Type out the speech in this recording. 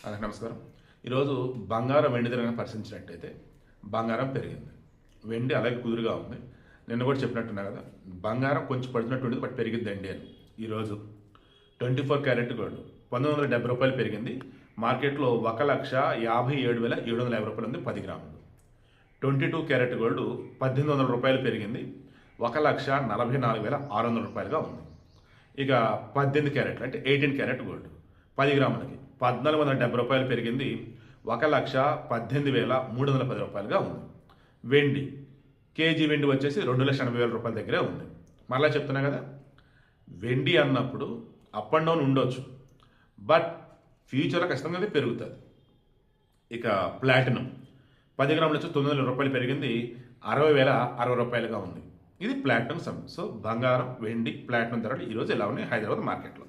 అందరికీ నమస్కారం. ఈరోజు బంగారం వెండి ధరను పరిశీలించినట్టయితే బంగారం పెరిగింది, వెండి అలాగే కుదురుగా ఉంది. నిన్న కూడా చెప్పినట్టున్నా కదా, బంగారం కొంచెం పడుతున్నట్టు ఉండేది, బట్ పెరిగిద్దండి అని. ఈరోజు 24 క్యారెట్ గోల్డ్ రూ. 1970 పెరిగింది. మార్కెట్లో 1,57,750 రూపాయలు ఉంది 10 గ్రాములు. 22 క్యారెట్ గోల్డ్ రూ. 1,800 పెరిగింది, 1,44,600 రూపాయలుగా ఉంది. ఇక 18 క్యారెట్లు అంటే 18 క్యారెట్ గోల్డ్ 10 గ్రాములకి రూ. 1,470 పెరిగింది, 1,18,310 రూపాయలుగా ఉంది. వెండి కేజీ వెండి వచ్చేసి 2,80,000 రూపాయల దగ్గరే ఉంది. మరలా చెప్తున్నా కదా, వెండి అన్నప్పుడు అప్ అండ్ డౌన్ ఉండొచ్చు, బట్ ఫ్యూచర్లో ఖచ్చితంగా అది పెరుగుతుంది. ఇక ప్లాటినం 10 గ్రాములు వచ్చి 9,000 రూపాయలు పెరిగింది, 60,060 రూపాయలుగా ఉంది. ఇది ప్లాటినం సమ్. సో బంగారం, వెండి, ప్లాటినం ధరలు ఈరోజు ఎలా ఉన్నాయి హైదరాబాద్ మార్కెట్లో.